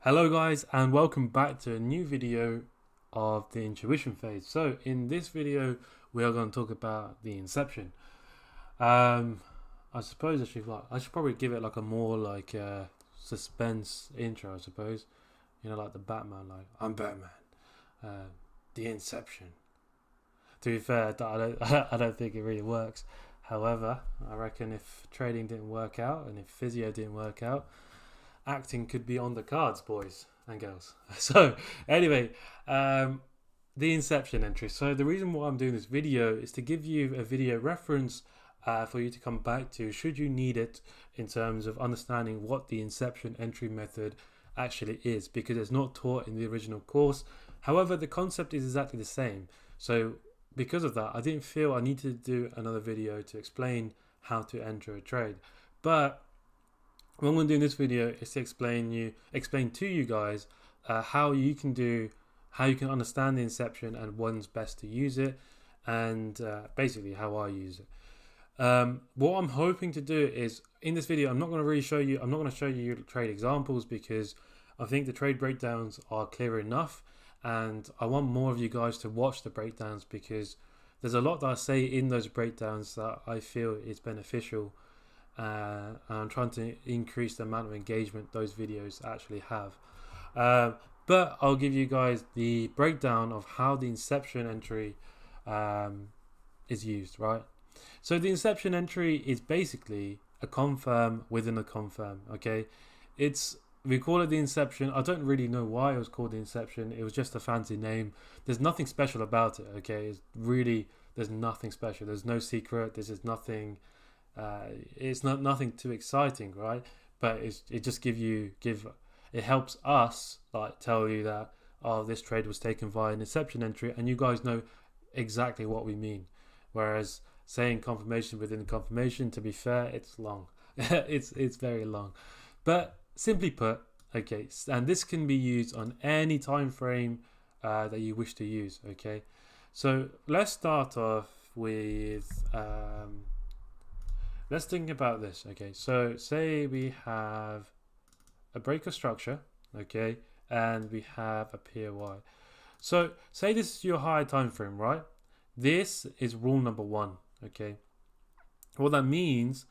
Hello guys, and welcome back to a new video of the intuition phase. So in this video we are going to talk about the Inception. I suppose I should probably give it like a more suspense intro, I suppose. You know, like the Batman, like I'm Batman. Uh, the Inception. To be fair, I don't think it really works. However, I reckon if trading didn't work out and if physio didn't work out, acting could be on the cards, boys and girls. So anyway, the Inception entry. So the reason why I'm doing this video is to give you a video reference for you to come back to should you need it in terms of understanding what the Inception entry method actually is, because it's not taught in the original course. However, the concept is exactly the same. So because of that, I didn't feel I needed to do another video to explain how to enter a trade. But what I'm going to do in this video is to explain to you guys how you can understand the Inception and when's best to use it, and basically how I use it. What I'm hoping to do is in this video, I'm not going to show you trade examples because I think the trade breakdowns are clear enough, and I want more of you guys to watch the breakdowns because there's a lot that I say in those breakdowns that I feel is beneficial. And I'm trying to increase the amount of engagement those videos actually have. But I'll give you guys the breakdown of how the Inception entry is used, right? So the Inception entry is basically a confirm within a confirm, okay? We call it the Inception. I don't really know why it was called the Inception. It was just a fancy name. There's nothing special about it, okay? There's nothing special. There's no secret. This is nothing. It's nothing too exciting, right? But it just it helps us like tell you that this trade was taken via an Inception entry, and you guys know exactly what we mean. Whereas saying confirmation within confirmation, to be fair, it's long. it's very long. But simply put, okay, and this can be used on any time frame that you wish to use. Okay, so let's start off with. Let's think about this. Okay, so say we have a breaker structure, okay, and we have a POI. So say this is your higher time frame, right? This is rule number one. Okay, what that means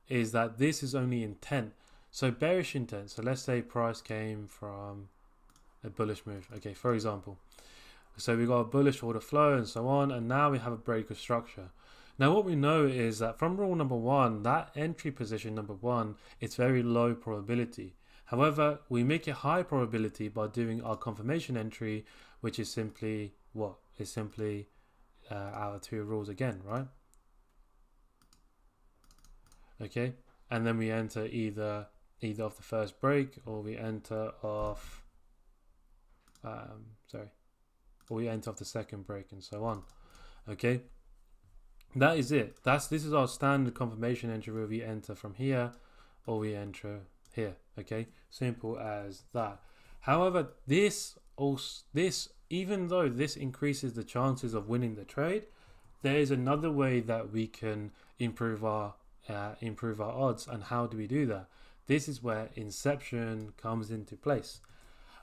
is that this is only intent. So bearish intent. So let's say price came from a bullish move. Okay, for example. So we got a bullish order flow and so on, and now we have a breaker structure. Now what we know is that from rule number one, that entry position number one, it's very low probability. However, we make it high probability by doing our confirmation entry, which is simply what? It's simply our two rules again, right? Okay, and then we enter either off the first break, or we enter off or we enter off the second break, and so on. Okay, that is it. This is our standard confirmation entry where we enter from here or we enter here. Okay, simple as that. However, even though this increases the chances of winning the trade, there is another way that we can improve our odds. And how do we do that? This is where Inception comes into place.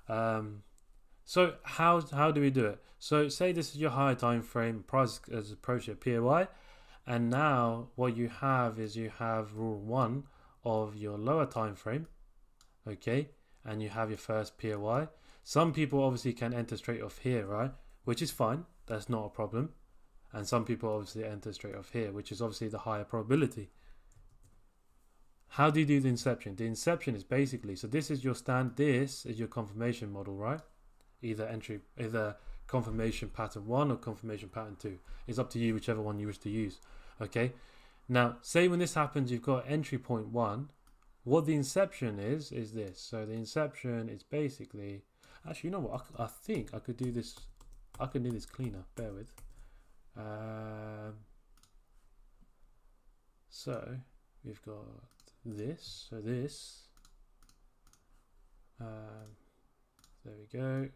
So how do we do it? So say this is your higher time frame, price has approached your POI, and now what you have is you have rule one of your lower time frame, okay, and you have your first POI. Some people obviously can enter straight off here, right, which is fine, that's not a problem. And some people obviously enter straight off here, which is obviously the higher probability. How do you do the Inception? The Inception is basically, so this is your confirmation model, right? Either confirmation pattern 1 or confirmation pattern 2. It's up to you, whichever one you wish to use. Okay. Now, say when this happens, you've got entry point 1. What the Inception is this. So the Inception is basically, actually, you know what? I think I could do this. I can do this cleaner. Bear with. So we've got this. So this. There we go.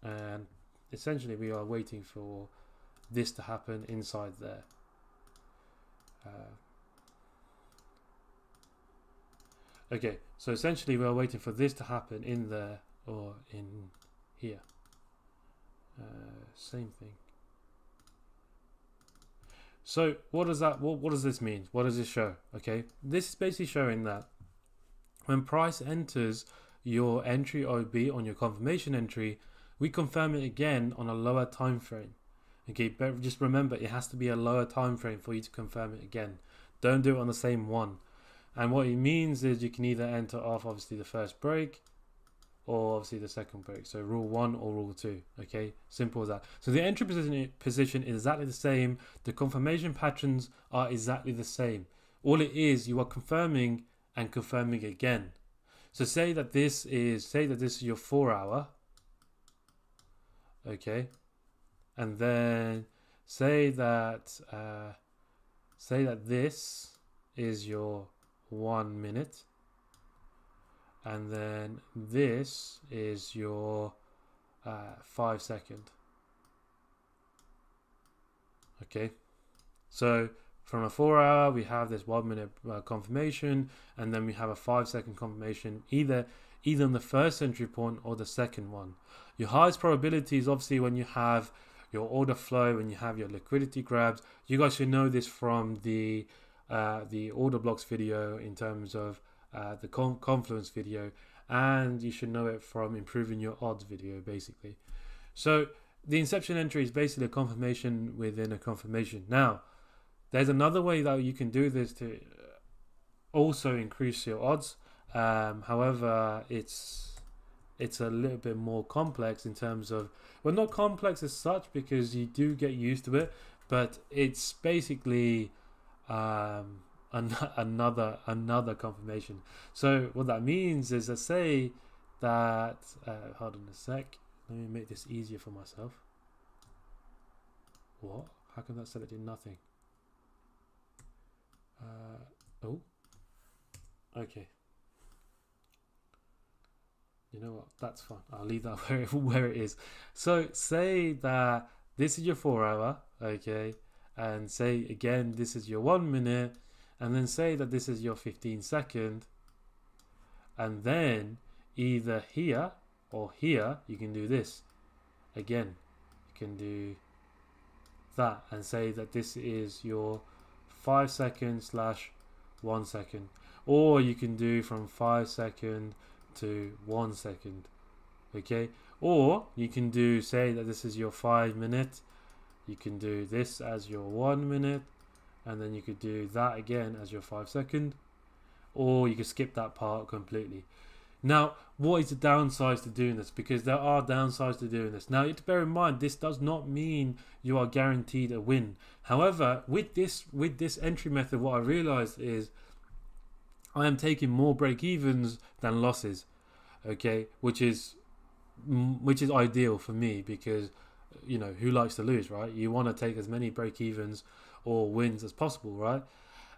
And essentially we are waiting for this to happen inside there. Okay, so essentially we're waiting for this to happen in there or in here. Same thing. So what does that? What does this mean? What does this show? Okay, this is basically showing that when price enters your entry OB on your confirmation entry, we confirm it again on a lower time frame. Okay, but just remember it has to be a lower time frame for you to confirm it again. Don't do it on the same one. And what it means is you can either enter off obviously the first break or obviously the second break. So rule 1 or rule 2. Okay, simple as that. So the entry position is exactly the same. The confirmation patterns are exactly the same. All it is, you are confirming and confirming again. So say that this is your 4 hour. Okay, and then say that this is your 1 minute, and then this is your 5 second. Okay, so from a 4 hour we have this 1 minute confirmation, and then we have a 5 second confirmation either on the first entry point or the second one. Your highest probability is obviously when you have your order flow, when you have your liquidity grabs. You guys should know this from the order blocks video in terms of the confluence video, and you should know it from improving your odds video basically. So the Inception entry is basically a confirmation within a confirmation. Now there's another way that you can do this to also increase your odds. However, it's a little bit more complex in terms of, well, not complex as such because you do get used to it, but it's basically another confirmation. So what that means is, let's say that hold on a sec, let me make this easier for myself. What? How come that said it did nothing? Oh, okay. You know what? That's fine. I'll leave that where it is. So say that this is your 4 hour, okay, and say again this is your 1 minute, and then say that this is your 15 second, and then either here or here you can do this again. You can do that and say that this is your 5 second / 1 second, or you can do from 5 second to 1 second. Okay, or you can do, say that this is your 5 minute, you can do this as your 1 minute, and then you could do that again as your 5 second, or you could skip that part completely. Now what is the downside to doing this? Because there are downsides to doing this. Now you have to bear in mind, this does not mean you are guaranteed a win. However, with this entry method, what I realized is I am taking more break-evens than losses, okay, which is ideal for me because, you know, who likes to lose, right? You want to take as many break-evens or wins as possible, right?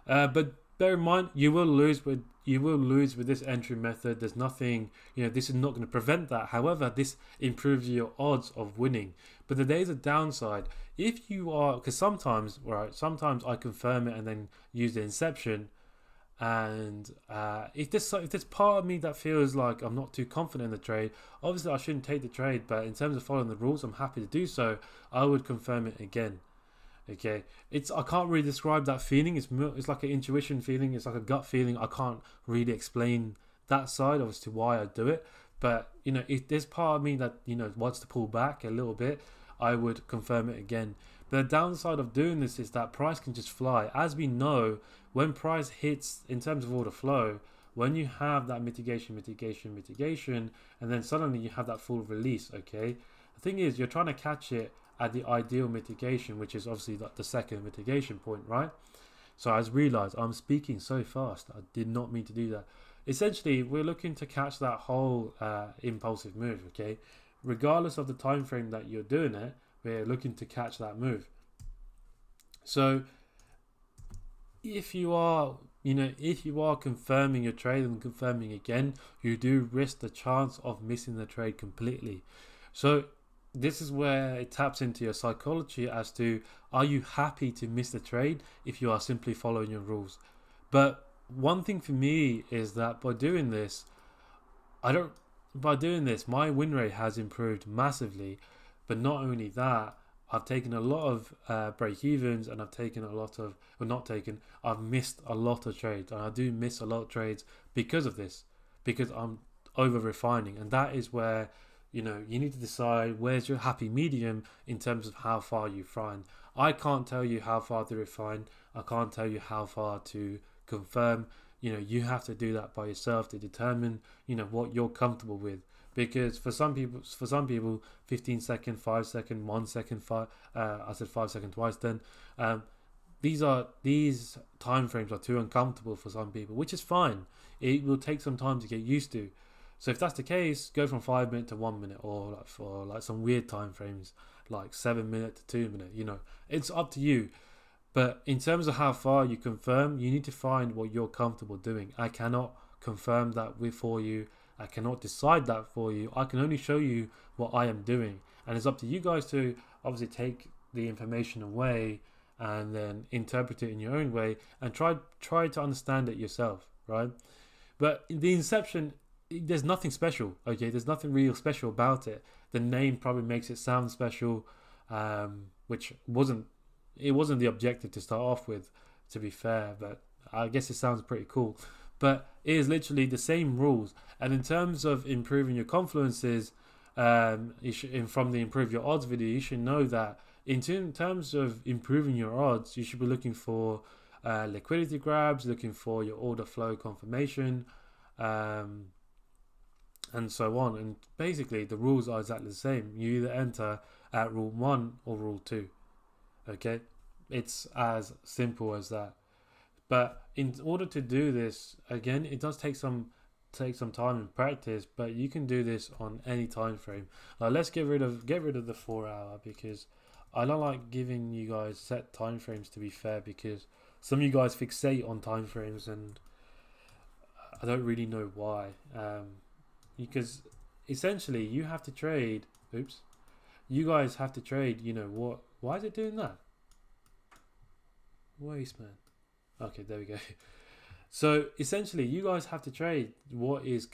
But bear in mind, you will lose with this entry method. There's nothing, you know, this is not going to prevent that. However, this improves your odds of winning. But there is a downside. If you are, because sometimes I confirm it and then use the Inception. And if there's part of me that feels like I'm not too confident in the trade, obviously I shouldn't take the trade, but in terms of following the rules, I'm happy to do so. I would confirm it again. Okay, I can't really describe that feeling. It's like an intuition feeling. It's like a gut feeling. I can't really explain that side as to why I do it. But you know, if there's part of me that, you know, wants to pull back a little bit, I would confirm it again. But the downside of doing this is that price can just fly. As we know, when price hits in terms of order flow, when you have that mitigation, and then suddenly you have that full release, okay? The thing is, you're trying to catch it at the ideal mitigation, which is obviously the second mitigation point, right? So I just realized I'm speaking so fast. I did not mean to do that. Essentially, we're looking to catch that whole impulsive move, okay? Regardless of the time frame that you're doing it, we're looking to catch that move. So if you are confirming your trade and confirming again, you do risk the chance of missing the trade completely. So this is where it taps into your psychology as to, are you happy to miss the trade if you are simply following your rules? But one thing for me is that by doing this, I don't. By doing this, my win rate has improved massively. But not only that, I've taken a lot of break evens, and I've taken a lot of, or not taken. I've missed a lot of trades, and I do miss a lot of trades because of this, because I'm over refining, and that is where you need to decide where's your happy medium in terms of how far you refine. I can't tell you how far to refine. I can't tell you how far to confirm. You have to do that by yourself to determine what you're comfortable with, because for some people 15 second, 5 second, 1 second, I said 5 second twice then, these time frames are too uncomfortable for some people, which is fine. It will take some time to get used to. So if that's the case, go from 5 minutes to 1 minute, or for some weird time frames like 7 minutes to 2 minutes. It's up to you. But in terms of how far you confirm, you need to find what you're comfortable doing. I cannot confirm that for you. I cannot decide that for you. I can only show you what I am doing. And it's up to you guys to obviously take the information away and then interpret it in your own way and try to understand it yourself, right? But the Inception, there's nothing special, okay? There's nothing real special about it. The name probably makes it sound special, which wasn't the objective to start off with, to be fair, but I guess it sounds pretty cool. But it is literally the same rules. And in terms of improving your confluences, from the Improve Your Odds video, you should know that in terms of improving your odds, you should be looking for liquidity grabs, looking for your order flow confirmation, and so on. And basically, the rules are exactly the same. You either enter at rule 1 or rule 2. Okay, it's as simple as that. But in order to do this, again, it does take some time and practice. But you can do this on any time frame. Let's get rid of the 4 hour, because I don't like giving you guys set time frames, to be fair, because some of you guys fixate on time frames, and I don't really know why. Because essentially you have to trade. Oops. You guys have to trade. What? Why is it doing that? Waste, man. Okay, there we go. So essentially, you guys have to trade what is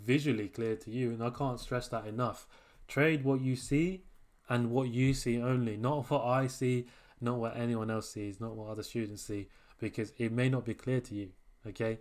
visually clear to you, and I can't stress that enough. Trade what you see, and what you see only, not what I see, not what anyone else sees, not what other students see, because it may not be clear to you. Okay.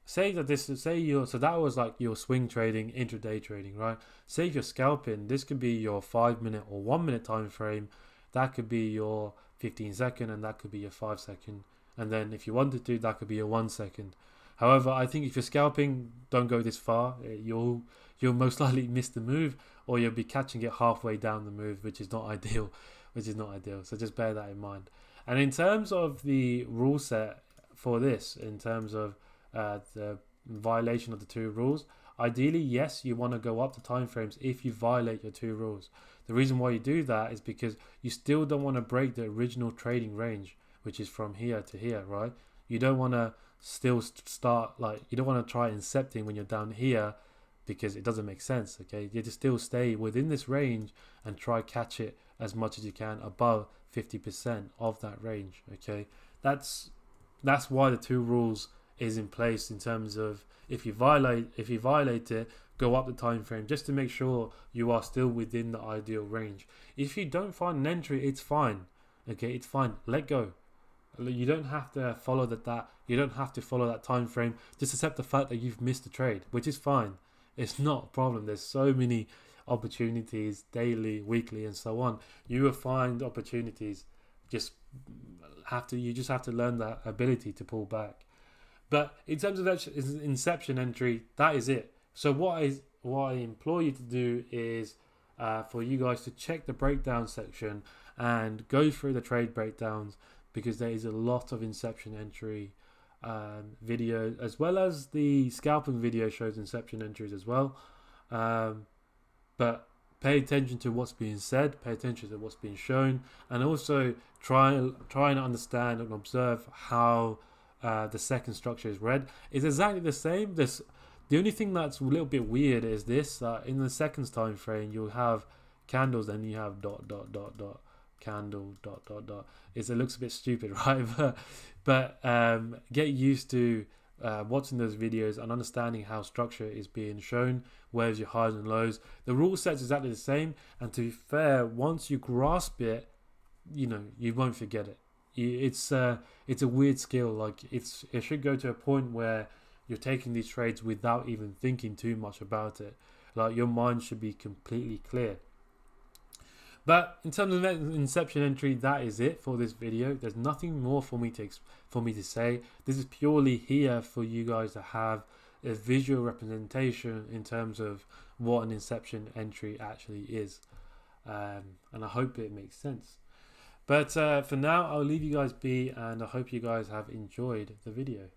So that was like your swing trading, intraday trading, right? Say if you're scalping, this could be your 5 minute or 1 minute time frame. That could be your 15 second, and that could be your 5 second. And then if you wanted to, that could be your 1 second. However, I think if you're scalping, don't go this far. You'll most likely miss the move, or you'll be catching it halfway down the move, which is not ideal. So just bear that in mind. And in terms of the rule set for this, in terms of the violation of the 2 rules, ideally, yes, you want to go up the time frames if you violate your 2 rules. The reason why you do that is because you still don't want to break the original trading range, which is from here to here, right? You don't want to you don't want to try incepting when you're down here, because it doesn't make sense, okay? You just still stay within this range and try catch it as much as you can above 50% of that range, okay? That's why the 2 rules is in place, in terms of if you violate it, go up the time frame, just to make sure you are still within the ideal range. If you don't find an entry, it's fine, okay? It's fine. Let go. You don't have to follow you don't have to follow that time frame. Just accept the fact that you've missed a trade, which is fine. It's not a problem. There's so many opportunities daily, weekly, and so on. You will find opportunities. You just have to learn that ability to pull back. But in terms of Inception entry, that is it. So what I implore you to do is for you guys to check the breakdown section and go through the trade breakdowns, because there is a lot of Inception entry video, as well as the scalping video shows Inception entries as well. But pay attention to what's being said, pay attention to what's being shown, and also try and understand and observe how the second structure is read. It's exactly the same. The only thing that's a little bit weird is this: in the seconds time frame, you'll have candles, then you have dot dot dot dot, candle dot dot dot. It looks a bit stupid, right? But get used to watching those videos and understanding how structure is being shown. Where's your highs and lows? The rule set's exactly the same, and to be fair, once you grasp it, you won't forget it. It's a weird skill. Like it should go to a point where you're taking these trades without even thinking too much about it. Like your mind should be completely clear. But in terms of Inception entry, that is it for this video. There's nothing more for me to say. This is purely here for you guys to have a visual representation in terms of what an Inception entry actually is, and I hope it makes sense. But for now, I'll leave you guys be, and I hope you guys have enjoyed the video.